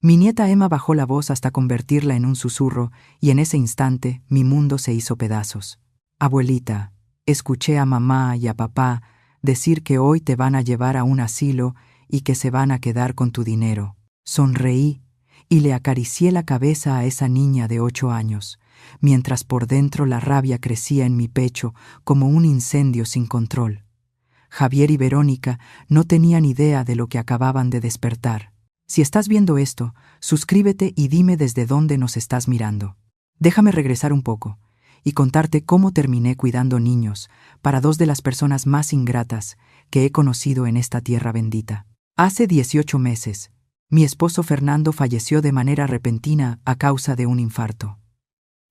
Mi nieta Emma bajó la voz hasta convertirla en un susurro, y en ese instante mi mundo se hizo pedazos. Abuelita, escuché a mamá y a papá decir que hoy te van a llevar a un asilo y que se van a quedar con tu dinero. Sonreí y le acaricié la cabeza a esa niña de 8 años, mientras por dentro la rabia crecía en mi pecho como un incendio sin control. Javier y Verónica no tenían idea de lo que acababan de despertar. Si estás viendo esto, suscríbete y dime desde dónde nos estás mirando. Déjame regresar un poco y contarte cómo terminé cuidando niños para 2 de las personas más ingratas que he conocido en esta tierra bendita. Hace 18 meses, mi esposo Fernando falleció de manera repentina a causa de un infarto.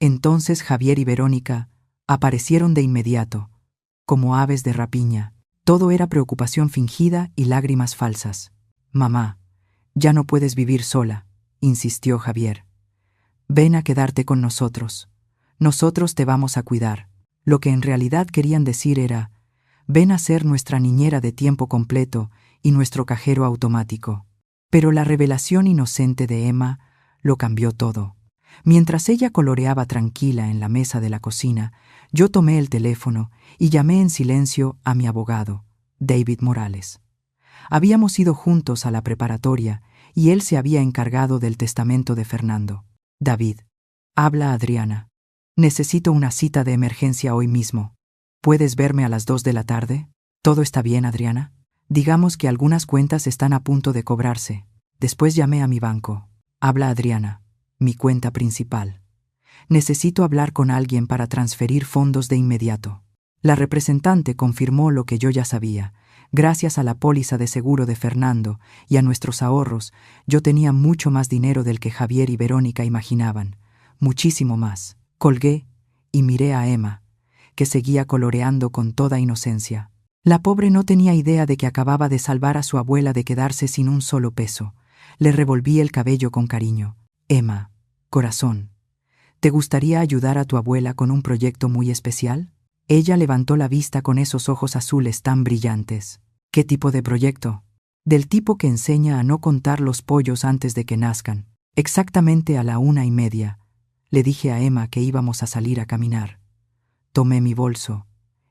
Entonces Javier y Verónica aparecieron de inmediato, como aves de rapiña. Todo era preocupación fingida y lágrimas falsas. Mamá, ya no puedes vivir sola, insistió Javier. Ven a quedarte con nosotros. Nosotros te vamos a cuidar. Lo que en realidad querían decir era, ven a ser nuestra niñera de tiempo completo y nuestro cajero automático. Pero la revelación inocente de Emma lo cambió todo. Mientras ella coloreaba tranquila en la mesa de la cocina, yo tomé el teléfono y llamé en silencio a mi abogado, David Morales. Habíamos ido juntos a la preparatoria y él se había encargado del testamento de Fernando. David, habla Adriana. Necesito una cita de emergencia hoy mismo. ¿Puedes verme a las 2 de la tarde? ¿Todo está bien, Adriana? Digamos que algunas cuentas están a punto de cobrarse. Después llamé a mi banco. Habla Adriana, mi cuenta principal. Necesito hablar con alguien para transferir fondos de inmediato. La representante confirmó lo que yo ya sabía. Gracias a la póliza de seguro de Fernando y a nuestros ahorros, yo tenía mucho más dinero del que Javier y Verónica imaginaban. Muchísimo más. Colgué y miré a Emma, que seguía coloreando con toda inocencia. La pobre no tenía idea de que acababa de salvar a su abuela de quedarse sin un solo peso. Le revolví el cabello con cariño. Emma, corazón, ¿te gustaría ayudar a tu abuela con un proyecto muy especial? Ella levantó la vista con esos ojos azules tan brillantes. ¿Qué tipo de proyecto? Del tipo que enseña a no contar los pollos antes de que nazcan. Exactamente a la 1:30, le dije a Emma que íbamos a salir a caminar. Tomé mi bolso,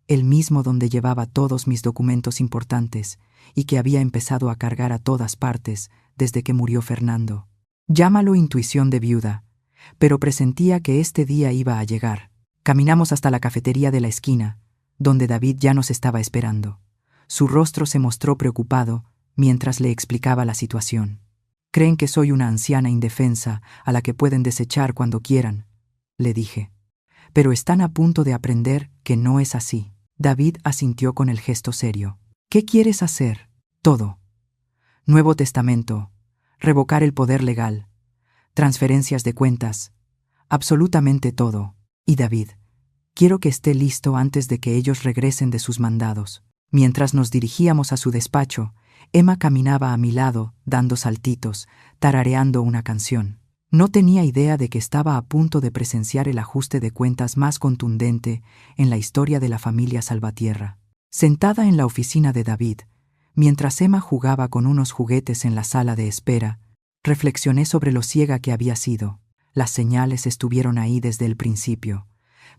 el mismo donde llevaba todos mis documentos importantes y que había empezado a cargar a todas partes desde que murió Fernando. Llámalo intuición de viuda, pero presentía que este día iba a llegar. Caminamos hasta la cafetería de la esquina, donde David ya nos estaba esperando. Su rostro se mostró preocupado mientras le explicaba la situación. Creen que soy una anciana indefensa a la que pueden desechar cuando quieran, le dije. Pero están a punto de aprender que no es así. David asintió con el gesto serio. ¿Qué quieres hacer? Todo. Nuevo testamento, revocar el poder legal, transferencias de cuentas, absolutamente todo. Y David, quiero que esté listo antes de que ellos regresen de sus mandados. Mientras nos dirigíamos a su despacho, Emma caminaba a mi lado, dando saltitos, tarareando una canción. No tenía idea de que estaba a punto de presenciar el ajuste de cuentas más contundente en la historia de la familia Salvatierra. Sentada en la oficina de David, mientras Emma jugaba con unos juguetes en la sala de espera, reflexioné sobre lo ciega que había sido. Las señales estuvieron ahí desde el principio,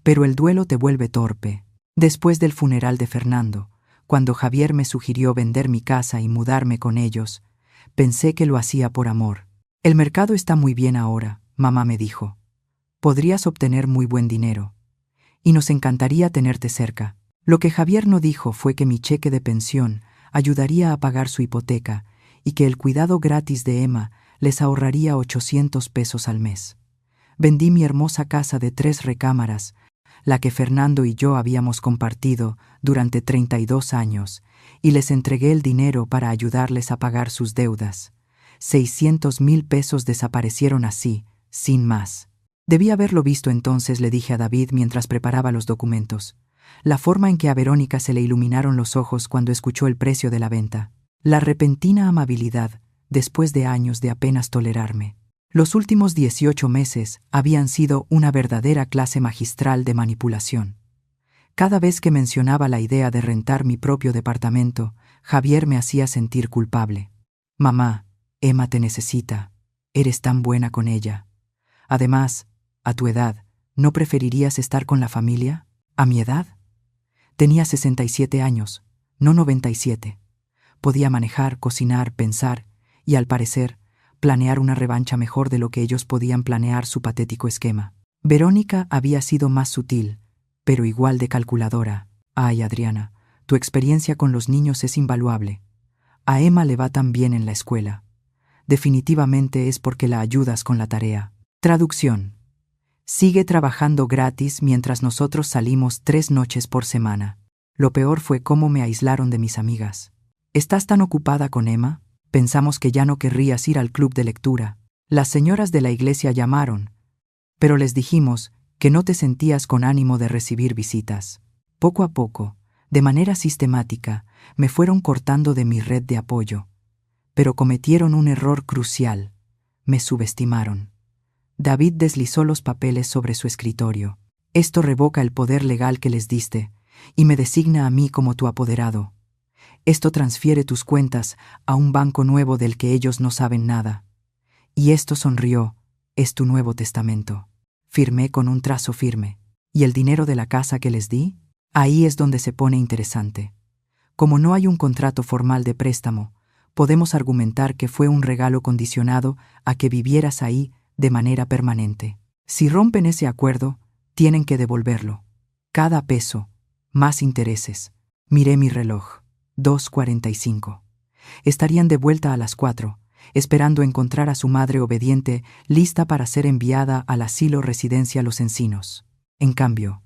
pero el duelo te vuelve torpe. Después del funeral de Fernando, cuando Javier me sugirió vender mi casa y mudarme con ellos, pensé que lo hacía por amor. El mercado está muy bien ahora, mamá me dijo. Podrías obtener muy buen dinero. Y nos encantaría tenerte cerca. Lo que Javier no dijo fue que mi cheque de pensión ayudaría a pagar su hipoteca y que el cuidado gratis de Emma les ahorraría 800 pesos al mes. Vendí mi hermosa casa de 3 recámaras, la que Fernando y yo habíamos compartido durante 32 años, y les entregué el dinero para ayudarles a pagar sus deudas. 600,000 pesos desaparecieron así, sin más. Debí haberlo visto entonces, le dije a David mientras preparaba los documentos. La forma en que a Verónica se le iluminaron los ojos cuando escuchó el precio de la venta. La repentina amabilidad, después de años de apenas tolerarme. Los últimos 18 meses habían sido una verdadera clase magistral de manipulación. Cada vez que mencionaba la idea de rentar mi propio departamento, Javier me hacía sentir culpable. Mamá, Emma te necesita. Eres tan buena con ella. Además, a tu edad, ¿no preferirías estar con la familia? ¿A mi edad? Tenía 67 años, no 97. Podía manejar, cocinar, pensar y, al parecer, planear una revancha mejor de lo que ellos podían planear su patético esquema. Verónica había sido más sutil, pero igual de calculadora. Ay, Adriana, tu experiencia con los niños es invaluable. A Emma le va tan bien en la escuela. Definitivamente es porque la ayudas con la tarea. Traducción. Sigue trabajando gratis mientras nosotros salimos 3 noches por semana. Lo peor fue cómo me aislaron de mis amigas. ¿Estás tan ocupada con Emma? Pensamos que ya no querrías ir al club de lectura. Las señoras de la iglesia llamaron, pero les dijimos que no te sentías con ánimo de recibir visitas. Poco a poco, de manera sistemática, me fueron cortando de mi red de apoyo. Pero cometieron un error crucial. Me subestimaron. David deslizó los papeles sobre su escritorio. Esto revoca el poder legal que les diste y me designa a mí como tu apoderado. Esto transfiere tus cuentas a un banco nuevo del que ellos no saben nada. Y esto, sonrió, es tu nuevo testamento. Firmé con un trazo firme. ¿Y el dinero de la casa que les di? Ahí es donde se pone interesante. Como no hay un contrato formal de préstamo, podemos argumentar que fue un regalo condicionado a que vivieras ahí de manera permanente. Si rompen ese acuerdo, tienen que devolverlo. Cada peso, más intereses. Miré mi reloj. 2:45. Estarían de vuelta a las 4, esperando encontrar a su madre obediente, lista para ser enviada al asilo residencia Los Encinos. En cambio,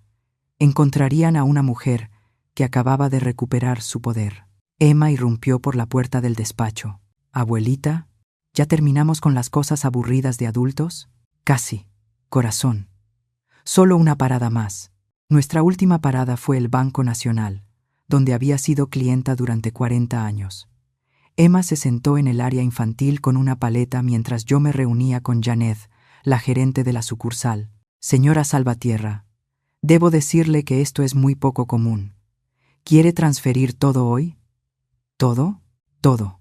encontrarían a una mujer que acababa de recuperar su poder. Emma irrumpió por la puerta del despacho. «Abuelita, ¿ya terminamos con las cosas aburridas de adultos?» «Casi, corazón. Solo una parada más». Nuestra última parada fue el Banco Nacional, donde había sido clienta durante 40 años. Emma se sentó en el área infantil con una paleta mientras yo me reunía con Janet, la gerente de la sucursal. «Señora Salvatierra, debo decirle que esto es muy poco común. ¿Quiere transferir todo hoy?» «¿Todo?» «Todo.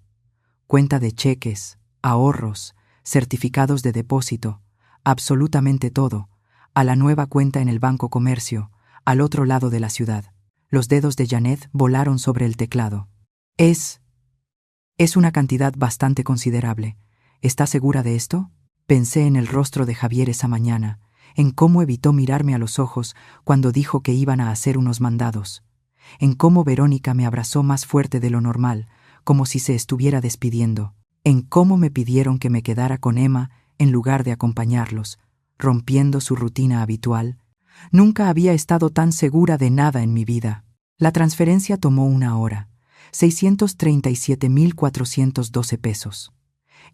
Cuenta de cheques, ahorros, certificados de depósito, absolutamente todo, a la nueva cuenta en el Banco Comercio, al otro lado de la ciudad». Los dedos de Janet volaron sobre el teclado. Es una cantidad bastante considerable. ¿Está segura de esto? Pensé en el rostro de Javier esa mañana, en cómo evitó mirarme a los ojos cuando dijo que iban a hacer unos mandados, en cómo Verónica me abrazó más fuerte de lo normal, como si se estuviera despidiendo, en cómo me pidieron que me quedara con Emma en lugar de acompañarlos, rompiendo su rutina habitual. Nunca había estado tan segura de nada en mi vida. La transferencia tomó 1 hora, 637.412 pesos.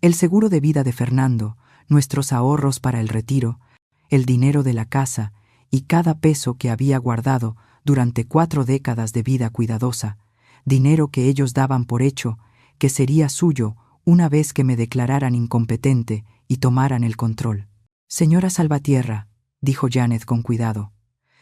El seguro de vida de Fernando, nuestros ahorros para el retiro, el dinero de la casa y cada peso que había guardado durante 4 décadas de vida cuidadosa, dinero que ellos daban por hecho que sería suyo una vez que me declararan incompetente y tomaran el control. «Señora Salvatierra», dijo Janet con cuidado,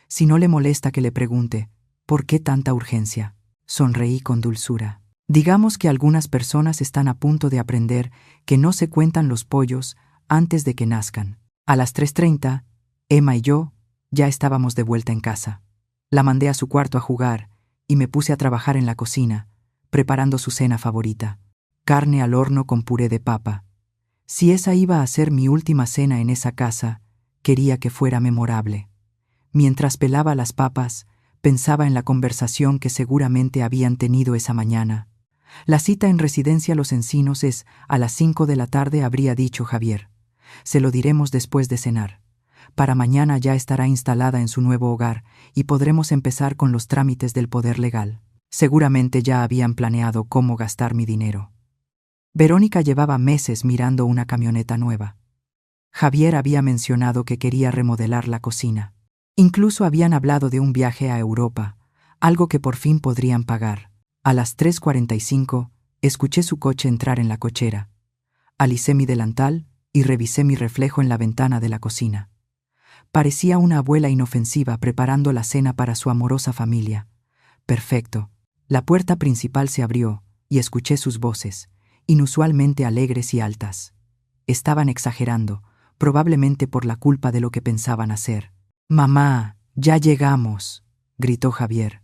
«si no le molesta que le pregunte, ¿por qué tanta urgencia?» Sonreí con dulzura. Digamos que algunas personas están a punto de aprender que no se cuentan los pollos antes de que nazcan. A las 3:30, Emma y yo ya estábamos de vuelta en casa. La mandé a su cuarto a jugar y me puse a trabajar en la cocina, preparando su cena favorita: carne al horno con puré de papa. Si esa iba a ser mi última cena en esa casa, quería que fuera memorable. Mientras pelaba las papas, pensaba en la conversación que seguramente habían tenido esa mañana. La cita en residencia Los Encinos es a las 5 de la tarde, habría dicho Javier. Se lo diremos después de cenar. Para mañana ya estará instalada en su nuevo hogar y podremos empezar con los trámites del poder legal. Seguramente ya habían planeado cómo gastar mi dinero. Verónica llevaba meses mirando una camioneta nueva. Javier había mencionado que quería remodelar la cocina. Incluso habían hablado de un viaje a Europa, algo que por fin podrían pagar. A las 3:45 escuché su coche entrar en la cochera. Alicé mi delantal y revisé mi reflejo en la ventana de la cocina. Parecía una abuela inofensiva preparando la cena para su amorosa familia. Perfecto. La puerta principal se abrió y escuché sus voces, inusualmente alegres y altas. Estaban exagerando, probablemente por la culpa de lo que pensaban hacer. «Mamá, ya llegamos», gritó Javier.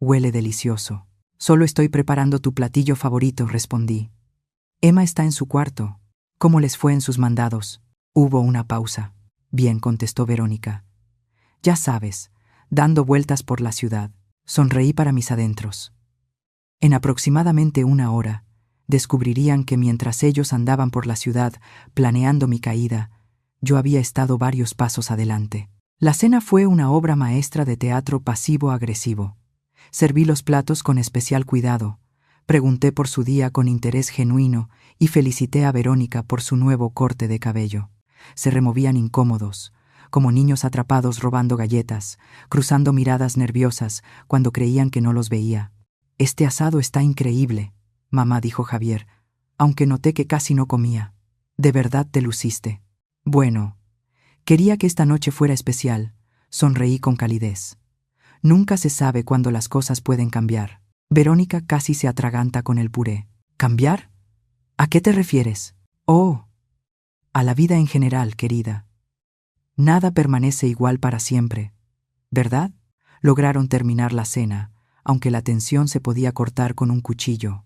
«Huele delicioso». «Solo estoy preparando tu platillo favorito», respondí. «Emma está en su cuarto. ¿Cómo les fue en sus mandados?» Hubo una pausa. «Bien», contestó Verónica. «Ya sabes, dando vueltas por la ciudad». Sonreí para mis adentros. En aproximadamente 1 hora, descubrirían que mientras ellos andaban por la ciudad planeando mi caída, yo había estado varios pasos adelante. La cena fue una obra maestra de teatro pasivo-agresivo. Serví los platos con especial cuidado, pregunté por su día con interés genuino y felicité a Verónica por su nuevo corte de cabello. Se removían incómodos, como niños atrapados robando galletas, cruzando miradas nerviosas cuando creían que no los veía. «Este asado está increíble», mamá, dijo Javier, aunque noté que casi no comía. «De verdad te luciste». «Bueno, quería que esta noche fuera especial», sonreí con calidez. Nunca se sabe cuándo las cosas pueden cambiar. Verónica casi se atraganta con el puré. ¿Cambiar? ¿A qué te refieres? Oh, a la vida en general, querida. Nada permanece igual para siempre, ¿verdad? Lograron terminar la cena, aunque la tensión se podía cortar con un cuchillo.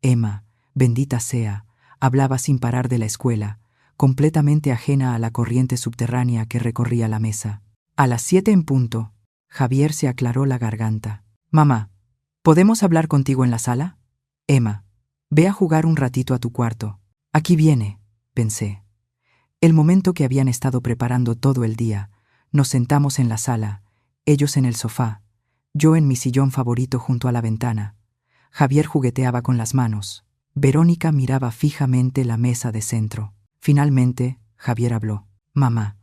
Emma, bendita sea, hablaba sin parar de la escuela, completamente ajena a la corriente subterránea que recorría la mesa. A las 7 en punto, Javier se aclaró la garganta. «Mamá, ¿podemos hablar contigo en la sala?» «Emma, ve a jugar un ratito a tu cuarto». «Aquí viene», pensé. El momento que habían estado preparando todo el día, nos sentamos en la sala, ellos en el sofá, yo en mi sillón favorito junto a la ventana. Javier jugueteaba con las manos. Verónica miraba fijamente la mesa de centro. Finalmente, Javier habló. «Mamá,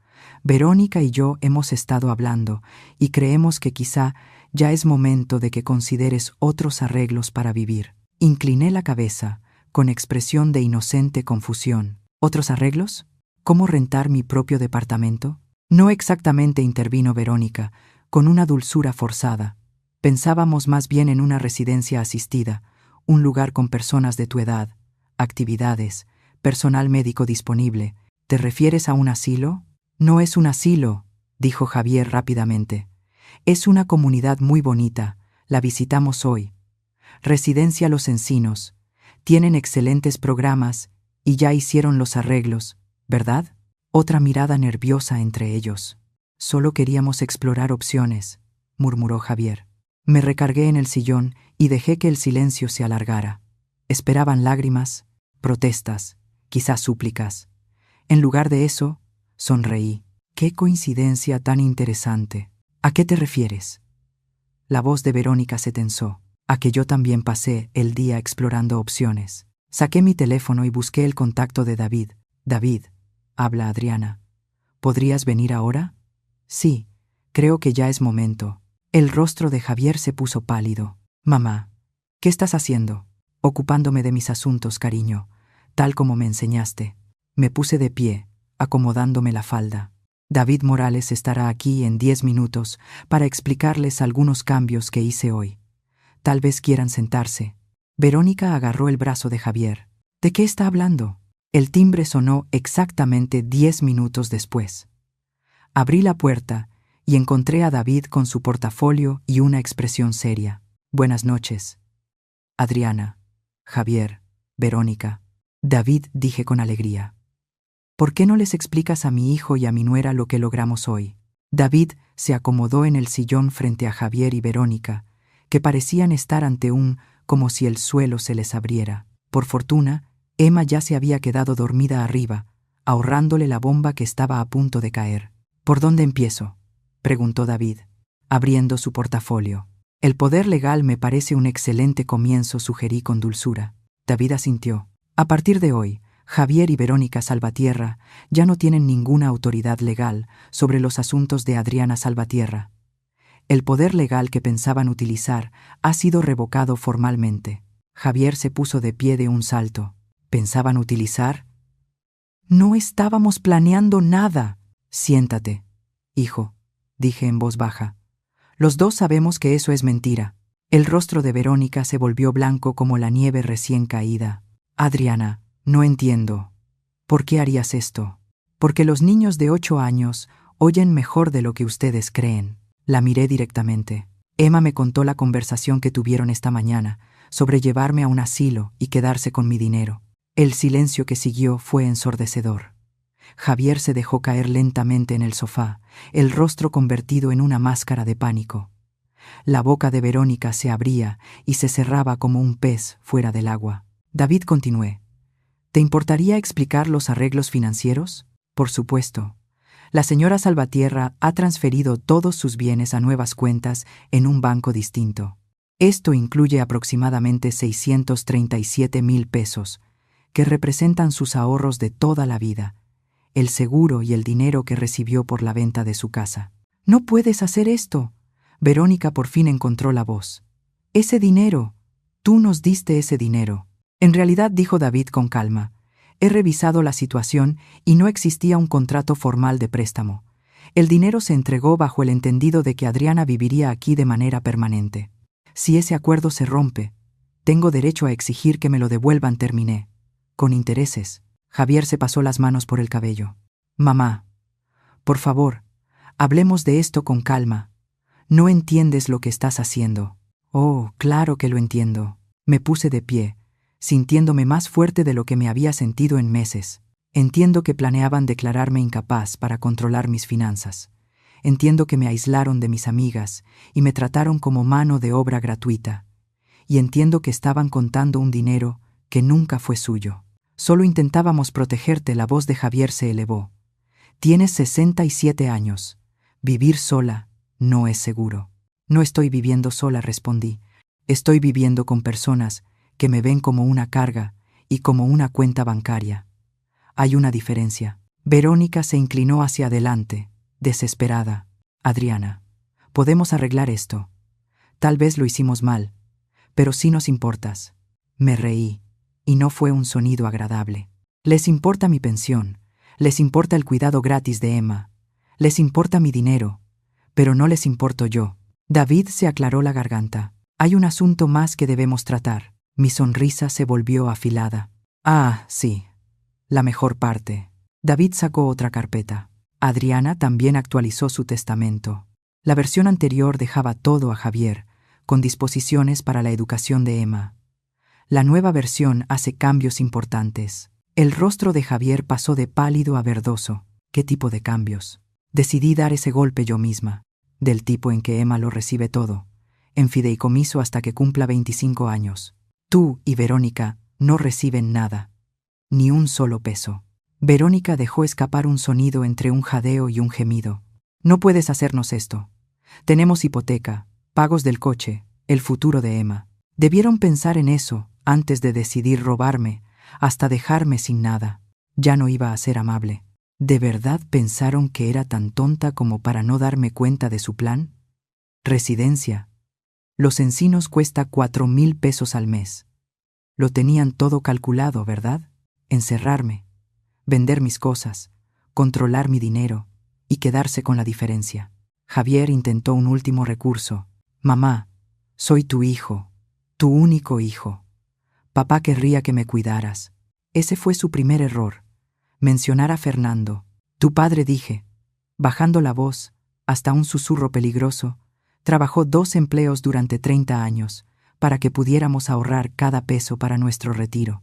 Verónica y yo hemos estado hablando y creemos que quizá ya es momento de que consideres otros arreglos para vivir». Incliné la cabeza, con expresión de inocente confusión. «¿Otros arreglos? ¿Cómo rentar mi propio departamento?» «No exactamente», intervino Verónica, con una dulzura forzada. «Pensábamos más bien en una residencia asistida, un lugar con personas de tu edad, actividades, personal médico disponible. ¿Te refieres a un asilo?» «No es un asilo», dijo Javier rápidamente. «Es una comunidad muy bonita, la visitamos hoy. Residencia Los Encinos. Tienen excelentes programas y ya hicieron los arreglos, ¿verdad?» Otra mirada nerviosa entre ellos. «Solo queríamos explorar opciones», murmuró Javier. Me recargué en el sillón y dejé que el silencio se alargara. Esperaban lágrimas, protestas, quizás súplicas. En lugar de eso, sonreí. «Qué coincidencia tan interesante. ¿A qué te refieres?» La voz de Verónica se tensó. «A que yo también pasé el día explorando opciones. Saqué mi teléfono y busqué el contacto de David. David, habla Adriana. ¿Podrías venir ahora?» «Sí, creo que ya es momento». El rostro de Javier se puso pálido. «Mamá, ¿qué estás haciendo?» «Ocupándome de mis asuntos, cariño, tal como me enseñaste». Me puse de pie, acomodándome la falda. «David Morales estará aquí en 10 minutos para explicarles algunos cambios que hice hoy. Tal vez quieran sentarse». Verónica agarró el brazo de Javier. «¿De qué está hablando?» El timbre sonó exactamente 10 minutos después. Abrí la puerta y encontré a David con su portafolio y una expresión seria. «Buenas noches. Adriana, Javier, Verónica». «David», dije con alegría. «¿Por qué no les explicas a mi hijo y a mi nuera lo que logramos hoy?» David se acomodó en el sillón frente a Javier y Verónica, que parecían estar ante como si el suelo se les abriera. Por fortuna, Emma ya se había quedado dormida arriba, ahorrándole la bomba que estaba a punto de caer. «¿Por dónde empiezo?», preguntó David, abriendo su portafolio. «El poder legal me parece un excelente comienzo», sugerí con dulzura. David asintió. «A partir de hoy, Javier y Verónica Salvatierra ya no tienen ninguna autoridad legal sobre los asuntos de Adriana Salvatierra. El poder legal que pensaban utilizar ha sido revocado formalmente». Javier se puso de pie de un salto. «¿Pensaban utilizar?» «No estábamos planeando nada». «Siéntate, hijo», dije en voz baja. «Los dos sabemos que eso es mentira». El rostro de Verónica se volvió blanco como la nieve recién caída. «Adriana, no entiendo». ¿Por qué harías esto? Porque los niños de 8 años oyen mejor de lo que ustedes creen. La miré directamente. Emma me contó la conversación que tuvieron esta mañana sobre llevarme a un asilo y quedarse con mi dinero. El silencio que siguió fue ensordecedor. Javier se dejó caer lentamente en el sofá, el rostro convertido en una máscara de pánico. La boca de Verónica se abría y se cerraba como un pez fuera del agua. David, continué. ¿Te importaría explicar los arreglos financieros? Por supuesto. La señora Salvatierra ha transferido todos sus bienes a nuevas cuentas en un banco distinto. Esto incluye aproximadamente 637,000 pesos, que representan sus ahorros de toda la vida, el seguro y el dinero que recibió por la venta de su casa. No puedes hacer esto. Verónica por fin encontró la voz. Ese dinero. Tú nos diste ese dinero. En realidad, dijo David con calma, he revisado la situación y no existía un contrato formal de préstamo. El dinero se entregó bajo el entendido de que Adriana viviría aquí de manera permanente. Si ese acuerdo se rompe, tengo derecho a exigir que me lo devuelvan, terminé. Con intereses. Javier se pasó las manos por el cabello. Mamá, por favor, hablemos de esto con calma. No entiendes lo que estás haciendo. Oh, claro que lo entiendo. Me puse de pie, sintiéndome más fuerte de lo que me había sentido en meses. Entiendo que planeaban declararme incapaz para controlar mis finanzas. Entiendo que me aislaron de mis amigas y me trataron como mano de obra gratuita. Y entiendo que estaban contando un dinero que nunca fue suyo. Solo intentábamos protegerte. La voz de Javier se elevó. Tienes 67 años. Vivir sola no es seguro. No estoy viviendo sola, respondí. Estoy viviendo con personas que me ven como una carga y como una cuenta bancaria. Hay una diferencia. Verónica se inclinó hacia adelante, desesperada. Adriana, podemos arreglar esto. Tal vez lo hicimos mal, pero sí nos importas. Me reí, y no fue un sonido agradable. Les importa mi pensión, les importa el cuidado gratis de Emma, les importa mi dinero, pero no les importo yo. David se aclaró la garganta. Hay un asunto más que debemos tratar. Mi sonrisa se volvió afilada. Ah, sí. La mejor parte. David sacó otra carpeta. Adriana también actualizó su testamento. La versión anterior dejaba todo a Javier, con disposiciones para la educación de Emma. La nueva versión hace cambios importantes. El rostro de Javier pasó de pálido a verdoso. ¿Qué tipo de cambios? Decidí dar ese golpe yo misma, del tipo en que Emma lo recibe todo, en fideicomiso hasta que cumpla 25 años. Tú y Verónica no reciben nada, ni un solo peso. Verónica dejó escapar un sonido entre un jadeo y un gemido. No puedes hacernos esto. Tenemos hipoteca, pagos del coche, el futuro de Emma. Debieron pensar en eso antes de decidir robarme, hasta dejarme sin nada. Ya no iba a ser amable. ¿De verdad pensaron que era tan tonta como para no darme cuenta de su plan? Residencia. Los Encinos cuesta 4,000 pesos al mes. Lo tenían todo calculado, ¿verdad? Encerrarme, vender mis cosas, controlar mi dinero y quedarse con la diferencia. Javier intentó un último recurso. Mamá, soy tu hijo, tu único hijo. Papá querría que me cuidaras. Ese fue su primer error. Mencionar a Fernando. Tu padre, dije, bajando la voz, hasta un susurro peligroso. Trabajó 2 empleos durante 30 años, para que pudiéramos ahorrar cada peso para nuestro retiro.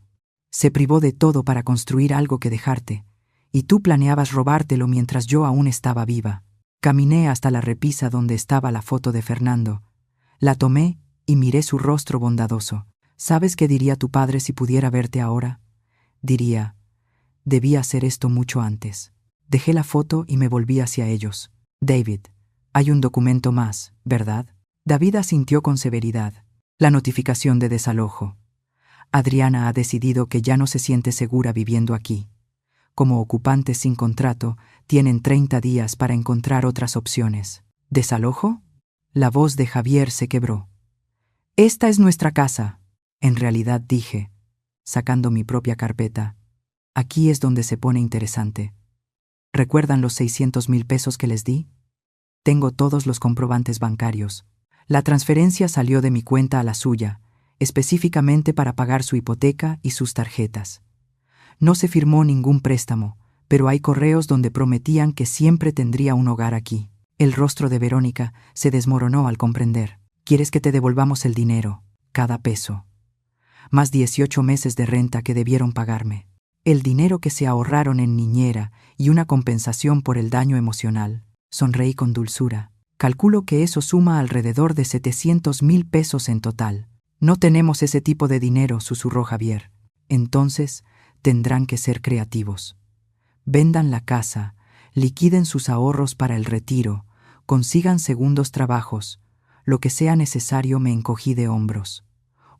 Se privó de todo para construir algo que dejarte, y tú planeabas robártelo mientras yo aún estaba viva. Caminé hasta la repisa donde estaba la foto de Fernando. La tomé y miré su rostro bondadoso. ¿Sabes qué diría tu padre si pudiera verte ahora? Diría, debí hacer esto mucho antes. Dejé la foto y me volví hacia ellos. David, hay un documento más, ¿verdad? David asintió con severidad. La notificación de desalojo. Adriana ha decidido que ya no se siente segura viviendo aquí. Como ocupantes sin contrato, tienen 30 días para encontrar otras opciones. ¿Desalojo? La voz de Javier se quebró. Esta es nuestra casa. En realidad, dije, sacando mi propia carpeta. Aquí es donde se pone interesante. ¿Recuerdan los 600,000 pesos que les di? Tengo todos los comprobantes bancarios. La transferencia salió de mi cuenta a la suya, específicamente para pagar su hipoteca y sus tarjetas. No se firmó ningún préstamo, pero hay correos donde prometían que siempre tendría un hogar aquí. El rostro de Verónica se desmoronó al comprender. ¿Quieres que te devolvamos el dinero? Cada peso. Más 18 meses de renta que debieron pagarme. El dinero que se ahorraron en niñera y una compensación por el daño emocional. Sonreí con dulzura. Calculo que eso suma alrededor de 700,000 pesos en total. No tenemos ese tipo de dinero, susurró Javier. Entonces, tendrán que ser creativos. Vendan la casa, liquiden sus ahorros para el retiro, consigan segundos trabajos, lo que sea necesario. Me encogí de hombros.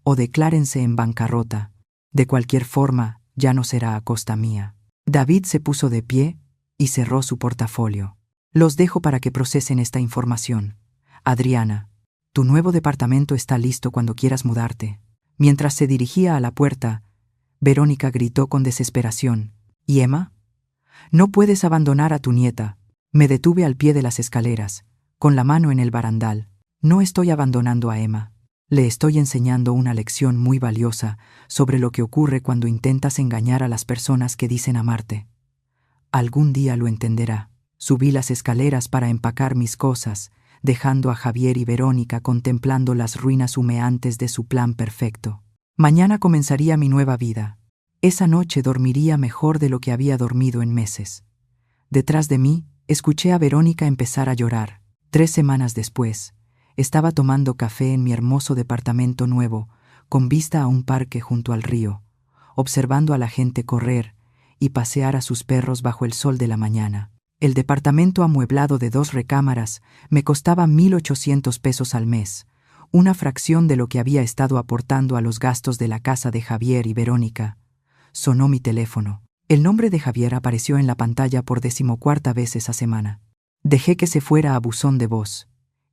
O declárense en bancarrota. De cualquier forma, ya no será a costa mía. David se puso de pie y cerró su portafolio. Los dejo para que procesen esta información. Adriana, tu nuevo departamento está listo cuando quieras mudarte. Mientras se dirigía a la puerta, Verónica gritó con desesperación. ¿Y Emma? No puedes abandonar a tu nieta. Me detuve al pie de las escaleras, con la mano en el barandal. No estoy abandonando a Emma. Le estoy enseñando una lección muy valiosa sobre lo que ocurre cuando intentas engañar a las personas que dicen amarte. Algún día lo entenderá. Subí las escaleras para empacar mis cosas, dejando a Javier y Verónica contemplando las ruinas humeantes de su plan perfecto. Mañana comenzaría mi nueva vida. Esa noche dormiría mejor de lo que había dormido en meses. Detrás de mí, escuché a Verónica empezar a llorar. 3 semanas después, estaba tomando café en mi hermoso departamento nuevo, con vista a un parque junto al río, observando a la gente correr y pasear a sus perros bajo el sol de la mañana. El departamento amueblado de 2 recámaras me costaba 1,800 pesos al mes, una fracción de lo que había estado aportando a los gastos de la casa de Javier y Verónica. Sonó mi teléfono. El nombre de Javier apareció en la pantalla por 14ª vez esa semana. Dejé que se fuera a buzón de voz,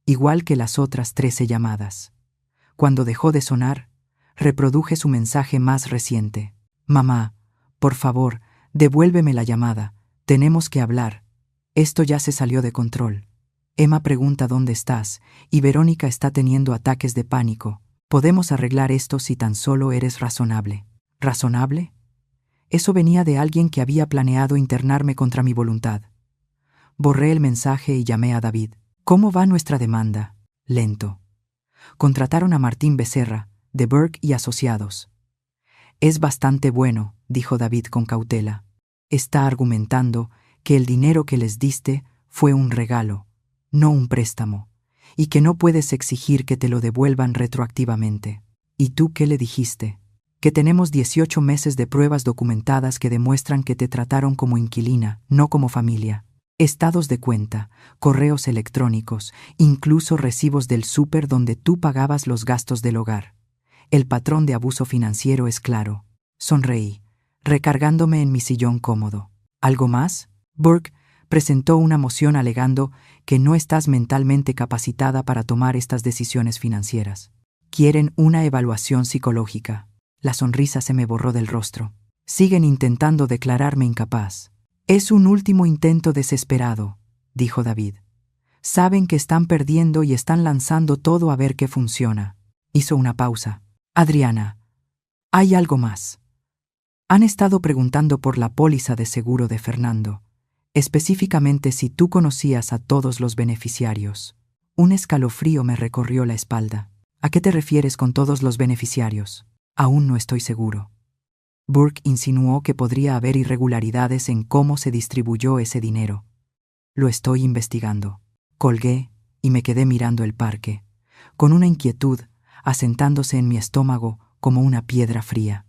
igual que las otras 13 llamadas. Cuando dejó de sonar, reproduje su mensaje más reciente. Mamá, por favor, devuélveme la llamada. Tenemos que hablar. Esto ya se salió de control. Emma pregunta dónde estás y Verónica está teniendo ataques de pánico. Podemos arreglar esto si tan solo eres razonable. ¿Razonable? Eso venía de alguien que había planeado internarme contra mi voluntad. Borré el mensaje y llamé a David. ¿Cómo va nuestra demanda? Lento. Contrataron a Martín Becerra, de Burke y Asociados. Es bastante bueno, dijo David con cautela. Está argumentando que el dinero que les diste fue un regalo, no un préstamo, y que no puedes exigir que te lo devuelvan retroactivamente. ¿Y tú qué le dijiste? Que tenemos 18 meses de pruebas documentadas que demuestran que te trataron como inquilina, no como familia. Estados de cuenta, correos electrónicos, incluso recibos del súper donde tú pagabas los gastos del hogar. El patrón de abuso financiero es claro. Sonreí, recargándome en mi sillón cómodo. ¿Algo más? Burke presentó una moción alegando que no estás mentalmente capacitada para tomar estas decisiones financieras. Quieren una evaluación psicológica. La sonrisa se me borró del rostro. Siguen intentando declararme incapaz. Es un último intento desesperado, dijo David. Saben que están perdiendo y están lanzando todo a ver qué funciona. Hizo una pausa. Adriana, hay algo más. Han estado preguntando por la póliza de seguro de Fernando, específicamente si tú conocías a todos los beneficiarios. Un escalofrío me recorrió la espalda. ¿A qué te refieres con todos los beneficiarios? Aún no estoy seguro. Burke insinuó que podría haber irregularidades en cómo se distribuyó ese dinero. Lo estoy investigando. Colgué y me quedé mirando el parque, con una inquietud asentándose en mi estómago como una piedra fría.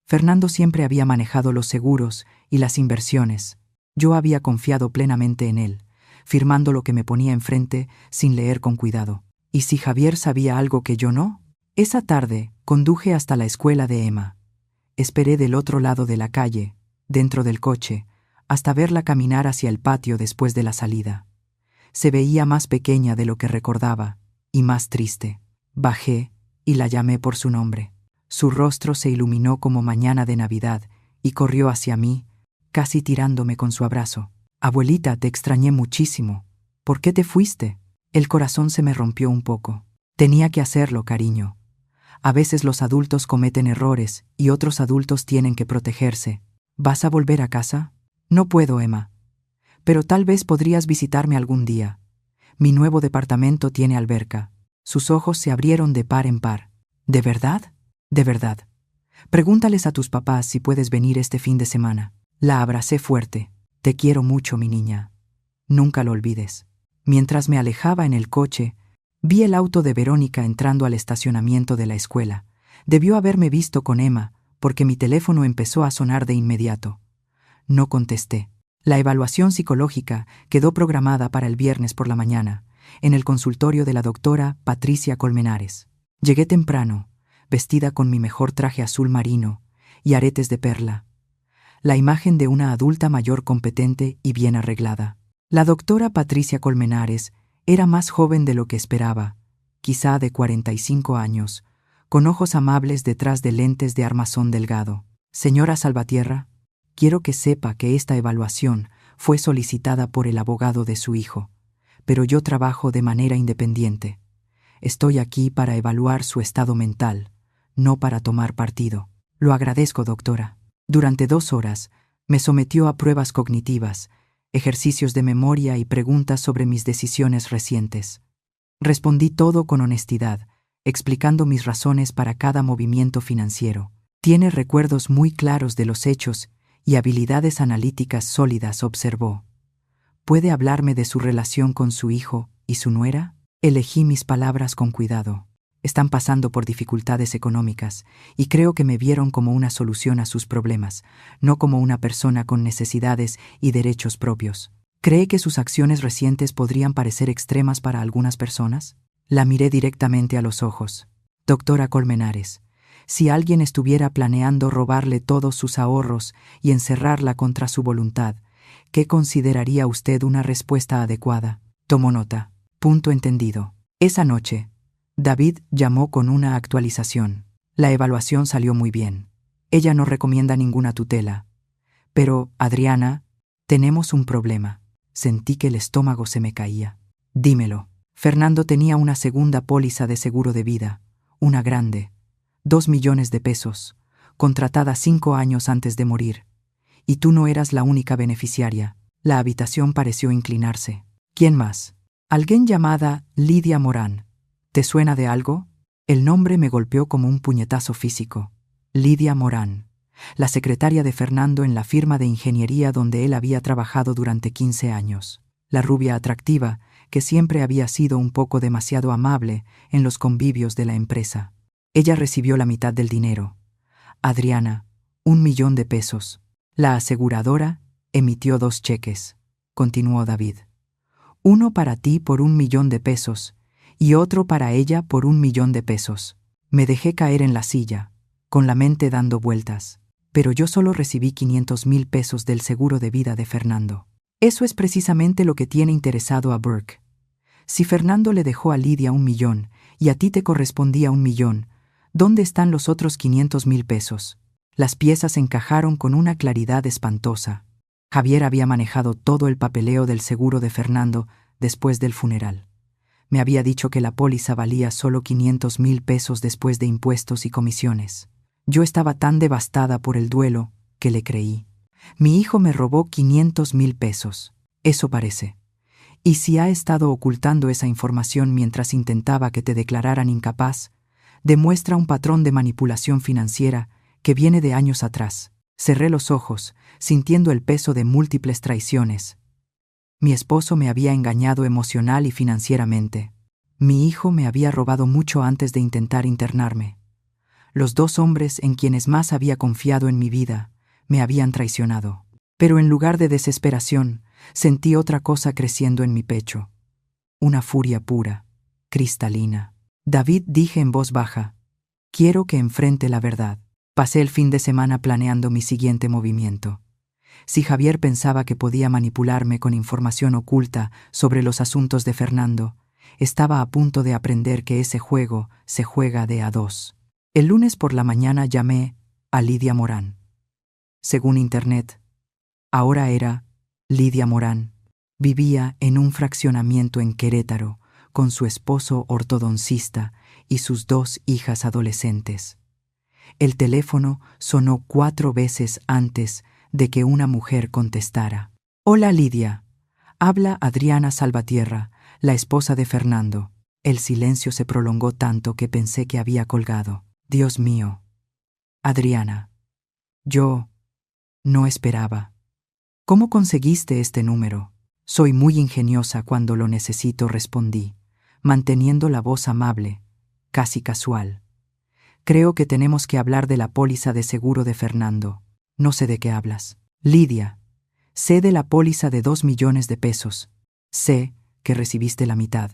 Fernando siempre había manejado los seguros y las inversiones. Yo había confiado plenamente en él, firmando lo que me ponía enfrente sin leer con cuidado. ¿Y si Javier sabía algo que yo no? Esa tarde conduje hasta la escuela de Emma. Esperé del otro lado de la calle, dentro del coche, hasta verla caminar hacia el patio después de la salida. Se veía más pequeña de lo que recordaba, y más triste. Bajé y la llamé por su nombre. Su rostro se iluminó como mañana de Navidad y corrió hacia mí, casi tirándome con su abrazo. Abuelita, te extrañé muchísimo. ¿Por qué te fuiste? El corazón se me rompió un poco. Tenía que hacerlo, cariño. A veces los adultos cometen errores y otros adultos tienen que protegerse. ¿Vas a volver a casa? No puedo, Emma. Pero tal vez podrías visitarme algún día. Mi nuevo departamento tiene alberca. Sus ojos se abrieron de par en par. ¿De verdad? De verdad. Pregúntales a tus papás si puedes venir este fin de semana. La abracé fuerte. Te quiero mucho, mi niña. Nunca lo olvides. Mientras me alejaba en el coche, vi el auto de Verónica entrando al estacionamiento de la escuela. Debió haberme visto con Emma, porque mi teléfono empezó a sonar de inmediato. No contesté. La evaluación psicológica quedó programada para el viernes por la mañana, en el consultorio de la doctora Patricia Colmenares. Llegué temprano, vestida con mi mejor traje azul marino y aretes de perla. La imagen de una adulta mayor competente y bien arreglada. La doctora Patricia Colmenares era más joven de lo que esperaba, quizá de 45 años, con ojos amables detrás de lentes de armazón delgado. Señora Salvatierra, quiero que sepa que esta evaluación fue solicitada por el abogado de su hijo, pero yo trabajo de manera independiente. Estoy aquí para evaluar su estado mental, no para tomar partido. Lo agradezco, doctora. Durante 2 horas me sometió a pruebas cognitivas, ejercicios de memoria y preguntas sobre mis decisiones recientes. Respondí todo con honestidad, explicando mis razones para cada movimiento financiero. Tiene recuerdos muy claros de los hechos y habilidades analíticas sólidas, observó. ¿Puede hablarme de su relación con su hijo y su nuera? Elegí mis palabras con cuidado. Están pasando por dificultades económicas y creo que me vieron como una solución a sus problemas, no como una persona con necesidades y derechos propios. ¿Cree que sus acciones recientes podrían parecer extremas para algunas personas? La miré directamente a los ojos. Doctora Colmenares, si alguien estuviera planeando robarle todos sus ahorros y encerrarla contra su voluntad, ¿qué consideraría usted una respuesta adecuada? Tomó nota. Punto entendido. Esa noche, David llamó con una actualización. La evaluación salió muy bien. Ella no recomienda ninguna tutela. Pero, Adriana, tenemos un problema. Sentí que el estómago se me caía. Dímelo. Fernando tenía una segunda póliza de seguro de vida, una grande, 2 millones de pesos, contratada 5 años antes de morir. Y tú no eras la única beneficiaria. La habitación pareció inclinarse. ¿Quién más? Alguien llamada Lidia Morán. ¿Te suena de algo? El nombre me golpeó como un puñetazo físico. Lidia Morán, la secretaria de Fernando en la firma de ingeniería donde él había trabajado durante 15 años. La rubia atractiva, que siempre había sido un poco demasiado amable en los convivios de la empresa. Ella recibió la mitad del dinero. Adriana, 1 millón de pesos. La aseguradora emitió 2 cheques. Continuó David. Uno para ti por 1 millón de pesos y otro para ella por 1 millón de pesos. Me dejé caer en la silla, con la mente dando vueltas. Pero yo solo recibí 500,000 pesos del seguro de vida de Fernando. Eso es precisamente lo que tiene interesado a Burke. Si Fernando le dejó a Lidia 1 millón y a ti te correspondía 1 millón, ¿dónde están los otros 500,000 pesos? Las piezas encajaron con una claridad espantosa. Javier había manejado todo el papeleo del seguro de Fernando después del funeral. Me había dicho que la póliza valía solo 500,000 pesos después de impuestos y comisiones. Yo estaba tan devastada por el duelo que le creí. Mi hijo me robó 500,000 pesos. Eso parece. Y si ha estado ocultando esa información mientras intentaba que te declararan incapaz, demuestra un patrón de manipulación financiera que viene de años atrás. Cerré los ojos, sintiendo el peso de múltiples traiciones. Mi esposo me había engañado emocional y financieramente. Mi hijo me había robado mucho antes de intentar internarme. Los 2 hombres en quienes más había confiado en mi vida me habían traicionado. Pero en lugar de desesperación, sentí otra cosa creciendo en mi pecho. Una furia pura, cristalina. David, dije en voz baja, quiero que enfrente la verdad. Pasé el fin de semana planeando mi siguiente movimiento. Si Javier pensaba que podía manipularme con información oculta sobre los asuntos de Fernando, estaba a punto de aprender que ese juego se juega de a 2. El lunes por la mañana llamé a Lidia Morán. Según Internet, ahora era Lidia Morán. Vivía en un fraccionamiento en Querétaro con su esposo ortodoncista y sus 2 hijas adolescentes. El teléfono sonó 4 veces antes de que una mujer contestara. «Hola, Lidia. Habla Adriana Salvatierra, la esposa de Fernando». El silencio se prolongó tanto que pensé que había colgado. Dios mío. Adriana. Yo no esperaba. «¿Cómo conseguiste este número?» «Soy muy ingeniosa cuando lo necesito», respondí, manteniendo la voz amable, casi casual. «Creo que tenemos que hablar de la póliza de seguro de Fernando». «No sé de qué hablas». «Lidia, sé de la póliza de 2 millones de pesos. Sé que recibiste la mitad.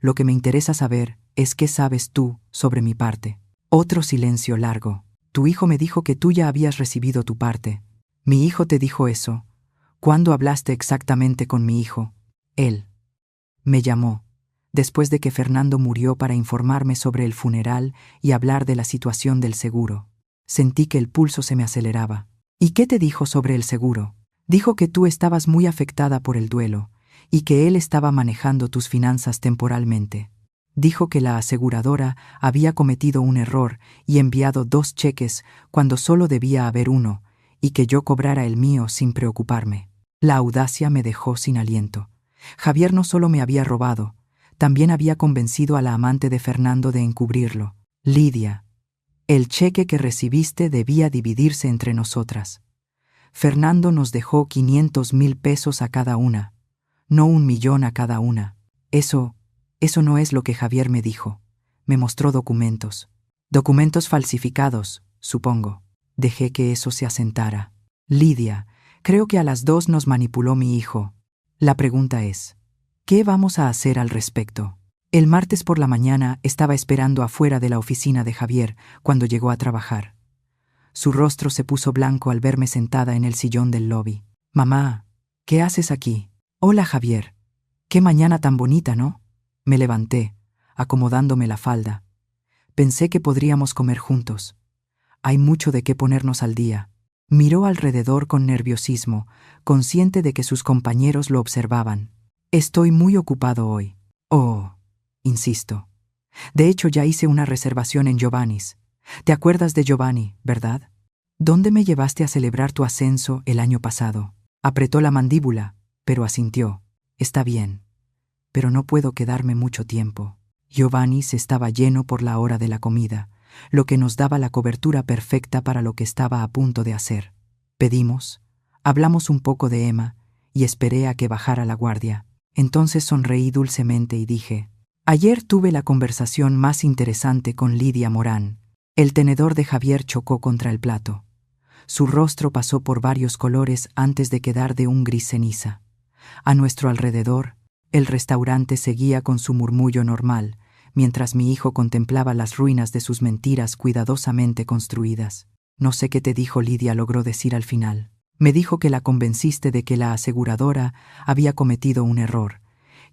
Lo que me interesa saber es qué sabes tú sobre mi parte». Otro silencio largo. «Tu hijo me dijo que tú ya habías recibido tu parte». «¿Mi hijo te dijo eso? ¿Cuándo hablaste exactamente con mi hijo?» «Él me llamó después de que Fernando murió para informarme sobre el funeral y hablar de la situación del seguro». Sentí que el pulso se me aceleraba. «¿Y qué te dijo sobre el seguro?» «Dijo que tú estabas muy afectada por el duelo y que él estaba manejando tus finanzas temporalmente. Dijo que la aseguradora había cometido un error y enviado 2 cheques cuando solo debía haber uno, y que yo cobrara el mío sin preocuparme». La audacia me dejó sin aliento. Javier no solo me había robado, también había convencido a la amante de Fernando de encubrirlo. «Lidia, el cheque que recibiste debía dividirse entre nosotras. Fernando nos dejó 500,000 pesos a cada una, no 1,000,000 a cada una. Eso no es lo que Javier me dijo. Me mostró documentos. Documentos falsificados, supongo». Dejé que eso se asentara. «Lidia, creo que a las 2 nos manipuló mi hijo. La pregunta es, ¿qué vamos a hacer al respecto?» El martes por la mañana estaba esperando afuera de la oficina de Javier cuando llegó a trabajar. Su rostro se puso blanco al verme sentada en el sillón del lobby. «Mamá, ¿qué haces aquí?» «Hola, Javier. Qué mañana tan bonita, ¿no?» Me levanté, acomodándome la falda. «Pensé que podríamos comer juntos. Hay mucho de qué ponernos al día». Miró alrededor con nerviosismo, consciente de que sus compañeros lo observaban. «Estoy muy ocupado hoy». «Oh», insisto. «De hecho, ya hice una reservación en Giovanni's. Te acuerdas de Giovanni, ¿verdad? ¿Dónde me llevaste a celebrar tu ascenso el año pasado?» Apretó la mandíbula, pero asintió. «Está bien, pero no puedo quedarme mucho tiempo». Giovanni's estaba lleno por la hora de la comida, lo que nos daba la cobertura perfecta para lo que estaba a punto de hacer. Pedimos, hablamos un poco de Emma y esperé a que bajara la guardia. Entonces sonreí dulcemente y dije: «Ayer tuve la conversación más interesante con Lidia Morán». El tenedor de Javier chocó contra el plato. Su rostro pasó por varios colores antes de quedar de un gris ceniza. A nuestro alrededor, el restaurante seguía con su murmullo normal, mientras mi hijo contemplaba las ruinas de sus mentiras cuidadosamente construidas. «No sé qué te dijo Lidia», logró decir al final. «Me dijo que la convenciste de que la aseguradora había cometido un error,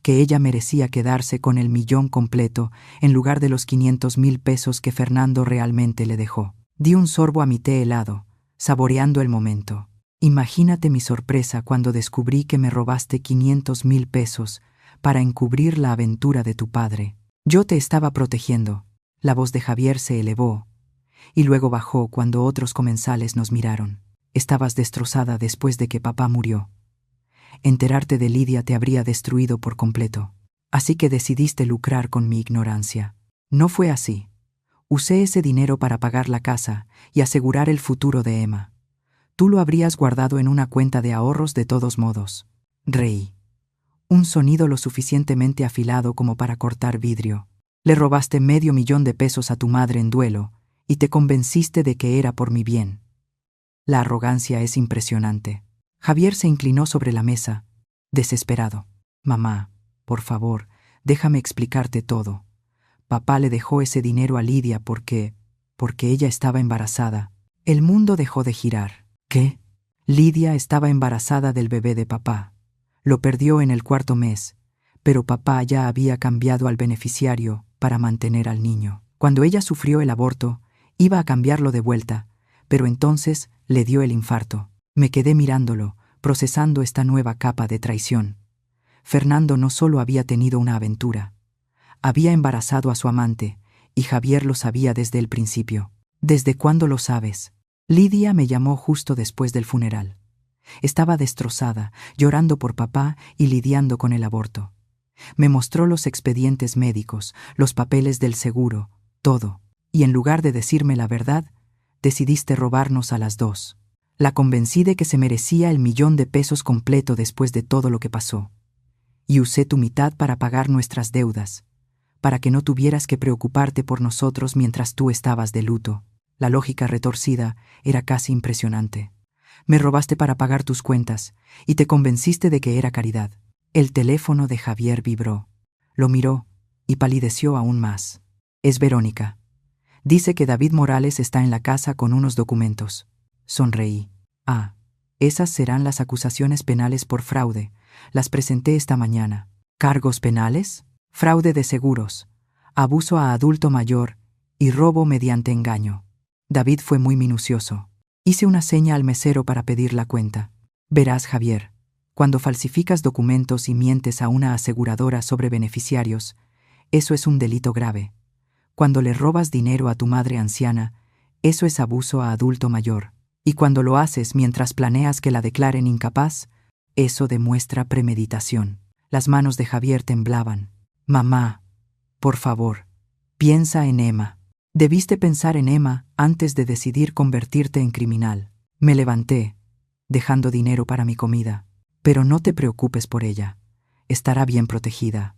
que ella merecía quedarse con el 1,000,000 completo en lugar de los 500,000 pesos que Fernando realmente le dejó». Di un sorbo a mi té helado, saboreando el momento. Imagínate mi sorpresa cuando descubrí que me robaste 500,000 pesos para encubrir la aventura de tu padre. «Yo te estaba protegiendo». La voz de Javier se elevó y luego bajó cuando otros comensales nos miraron. «Estabas destrozada después de que papá murió. Enterarte de Lidia te habría destruido por completo. Así que decidiste lucrar con mi ignorancia». «No fue así. Usé ese dinero para pagar la casa y asegurar el futuro de Emma. Tú lo habrías guardado en una cuenta de ahorros de todos modos». Reí. Un sonido lo suficientemente afilado como para cortar vidrio. «Le robaste 500,000 de pesos a tu madre en duelo y te convenciste de que era por mi bien». La arrogancia es impresionante. Javier se inclinó sobre la mesa, desesperado. «Mamá, por favor, déjame explicarte todo. Papá le dejó ese dinero a Lidia porque ella estaba embarazada». El mundo dejó de girar. «¿Qué?» «Lidia estaba embarazada del bebé de papá. Lo perdió en el 4º mes, pero papá ya había cambiado al beneficiario para mantener al niño. Cuando ella sufrió el aborto, iba a cambiarlo de vuelta, pero entonces le dio el infarto». Me quedé mirándolo, procesando esta nueva capa de traición. Fernando no solo había tenido una aventura, había embarazado a su amante y Javier lo sabía desde el principio. ¿Desde cuándo lo sabes? Lidia me llamó justo después del funeral. Estaba destrozada, llorando por papá y lidiando con el aborto. Me mostró los expedientes médicos, los papeles del seguro, todo. Y en lugar de decirme la verdad, decidiste robarnos a las dos. La convencí de que se merecía el $1.000.000 completo después de todo lo que pasó. Y usé tu mitad para pagar nuestras deudas, para que no tuvieras que preocuparte por nosotros mientras tú estabas de luto. La lógica retorcida era casi impresionante. Me robaste para pagar tus cuentas y te convenciste de que era caridad. El teléfono de Javier vibró. Lo miró y palideció aún más. Es Verónica. Dice que David Morales está en la casa con unos documentos. Sonreí. Ah, esas serán las acusaciones penales por fraude. Las presenté esta mañana. ¿Cargos penales? Fraude de seguros, abuso a adulto mayor y robo mediante engaño. David fue muy minucioso. Hice una seña al mesero para pedir la cuenta. Verás, Javier, cuando falsificas documentos y mientes a una aseguradora sobre beneficiarios, eso es un delito grave. Cuando le robas dinero a tu madre anciana, eso es abuso a adulto mayor. Y cuando lo haces mientras planeas que la declaren incapaz, eso demuestra premeditación. Las manos de Javier temblaban. Mamá, por favor, piensa en Emma. Debiste pensar en Emma antes de decidir convertirte en criminal. Me levanté, dejando dinero para mi comida. Pero no te preocupes por ella. Estará bien protegida.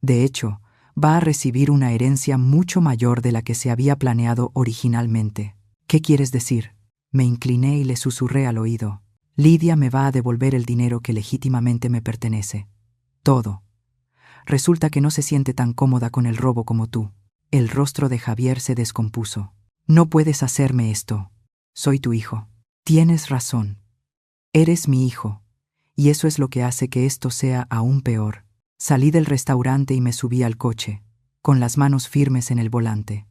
De hecho, va a recibir una herencia mucho mayor de la que se había planeado originalmente. ¿Qué quieres decir? Me incliné y le susurré al oído. Lidia me va a devolver el dinero que legítimamente me pertenece. Todo. Resulta que no se siente tan cómoda con el robo como tú. El rostro de Javier se descompuso. No puedes hacerme esto. Soy tu hijo. Tienes razón. Eres mi hijo. Y eso es lo que hace que esto sea aún peor. Salí del restaurante y me subí al coche, con las manos firmes en el volante.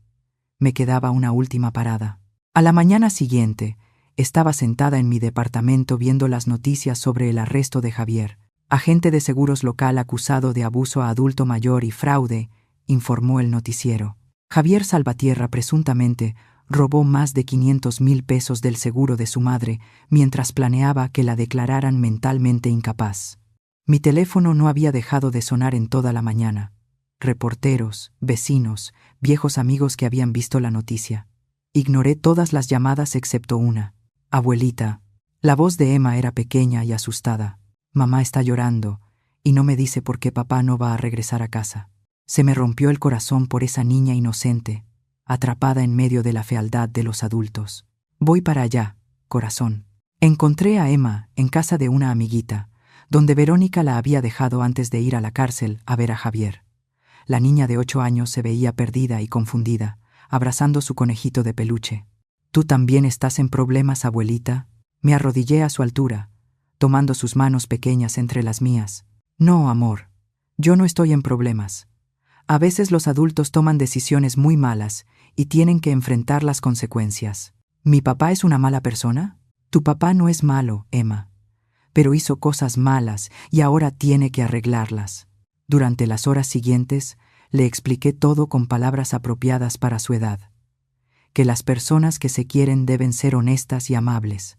Me quedaba una última parada. A la mañana siguiente, estaba sentada en mi departamento viendo las noticias sobre el arresto de Javier, agente de seguros local acusado de abuso a adulto mayor y fraude, informó el noticiero. Javier Salvatierra presuntamente robó más de $500.000 del seguro de su madre mientras planeaba que la declararan mentalmente incapaz. Mi teléfono no había dejado de sonar en toda la mañana. Reporteros, vecinos, viejos amigos que habían visto la noticia. Ignoré todas las llamadas excepto una. Abuelita. La voz de Emma era pequeña y asustada. Mamá está llorando y no me dice por qué papá no va a regresar a casa. Se me rompió el corazón por esa niña inocente, atrapada en medio de la fealdad de los adultos. Voy para allá, corazón. Encontré a Emma en casa de una amiguita, donde Verónica la había dejado antes de ir a la cárcel a ver a Javier. La niña de 8 años se veía perdida y confundida, abrazando su conejito de peluche. ¿Tú también estás en problemas, abuelita? Me arrodillé a su altura, tomando sus manos pequeñas entre las mías. No, amor, yo no estoy en problemas. A veces los adultos toman decisiones muy malas y tienen que enfrentar las consecuencias. ¿Mi papá es una mala persona? Tu papá no es malo, Emma, pero hizo cosas malas y ahora tiene que arreglarlas. Durante las horas siguientes, le expliqué todo con palabras apropiadas para su edad. Que las personas que se quieren deben ser honestas y amables.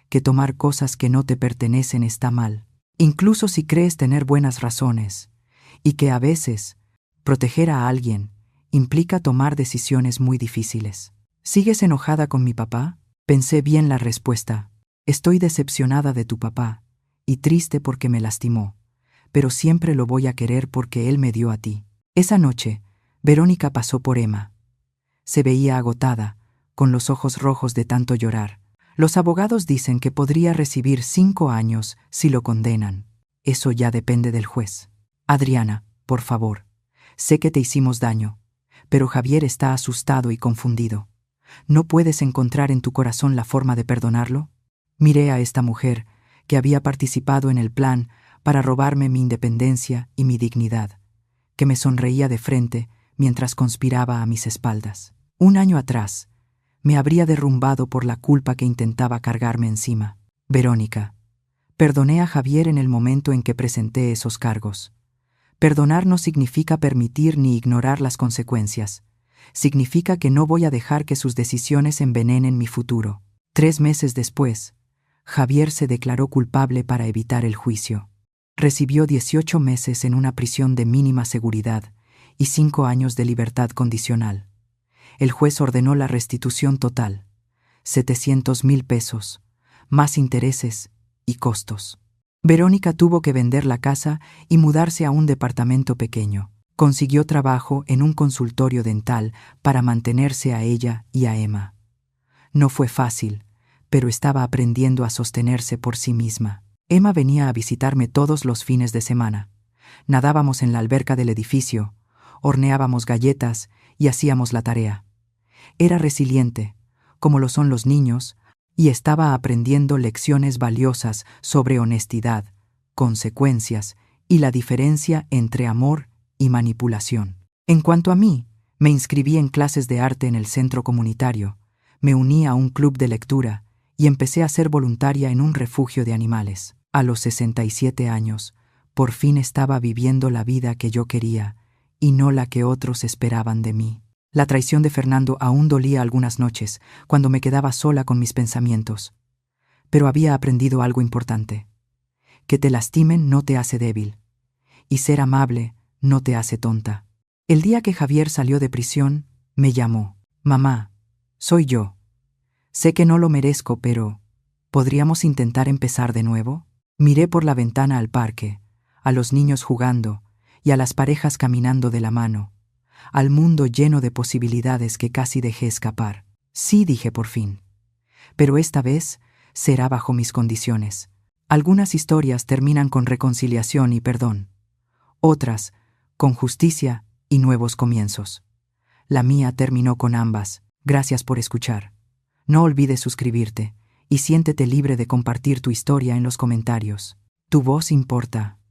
Que tomar cosas que no te pertenecen está mal, incluso si crees tener buenas razones. Y que a veces, proteger a alguien implica tomar decisiones muy difíciles. ¿Sigues enojada con mi papá? Pensé bien la respuesta. Estoy decepcionada de tu papá y triste porque me lastimó, pero siempre lo voy a querer porque él me dio a ti. Esa noche, Verónica pasó por Emma. Se veía agotada, con los ojos rojos de tanto llorar. Los abogados dicen que podría recibir 5 años si lo condenan. Eso ya depende del juez. Adriana, por favor, sé que te hicimos daño, pero Javier está asustado y confundido. ¿No puedes encontrar en tu corazón la forma de perdonarlo? Miré a esta mujer, que había participado en el plan para robarme mi independencia y mi dignidad, que me sonreía de frente mientras conspiraba a mis espaldas. 1 año atrás, me habría derrumbado por la culpa que intentaba cargarme encima. Verónica, perdoné a Javier en el momento en que presenté esos cargos. Perdonar no significa permitir ni ignorar las consecuencias, Significa que no voy a dejar que sus decisiones envenenen mi futuro. 3 meses después, Javier se declaró culpable para evitar el juicio. Recibió 18 meses en una prisión de mínima seguridad y 5 años de libertad condicional. El juez ordenó la restitución total, 700,000 pesos, más intereses y costos. Verónica tuvo que vender la casa y mudarse a un departamento pequeño. Consiguió trabajo en un consultorio dental para mantenerse a ella y a Emma. No fue fácil, pero estaba aprendiendo a sostenerse por sí misma. Emma venía a visitarme todos los fines de semana. Nadábamos en la alberca del edificio, horneábamos galletas y hacíamos la tarea. Era resiliente, como lo son los niños, y estaba aprendiendo lecciones valiosas sobre honestidad, consecuencias y la diferencia entre amor y manipulación. En cuanto a mí, me inscribí en clases de arte en el centro comunitario, me uní a un club de lectura y empecé a ser voluntaria en un refugio de animales. A los 67 años, por fin estaba viviendo la vida que yo quería y no la que otros esperaban de mí. La traición de Fernando aún dolía algunas noches, cuando me quedaba sola con mis pensamientos. Pero había aprendido algo importante: que te lastimen no te hace débil, y ser amable no te hace tonta. El día que Javier salió de prisión, me llamó. Mamá, soy yo. Sé que no lo merezco, pero ¿podríamos intentar empezar de nuevo? Miré por la ventana al parque, a los niños jugando y a las parejas caminando de la mano, al mundo lleno de posibilidades que casi dejé escapar. Sí, dije por fin. Pero esta vez será bajo mis condiciones. Algunas historias terminan con reconciliación y perdón. Otras, con justicia y nuevos comienzos. La mía terminó con ambas. Gracias por escuchar. No olvides suscribirte y siéntete libre de compartir tu historia en los comentarios. Tu voz importa.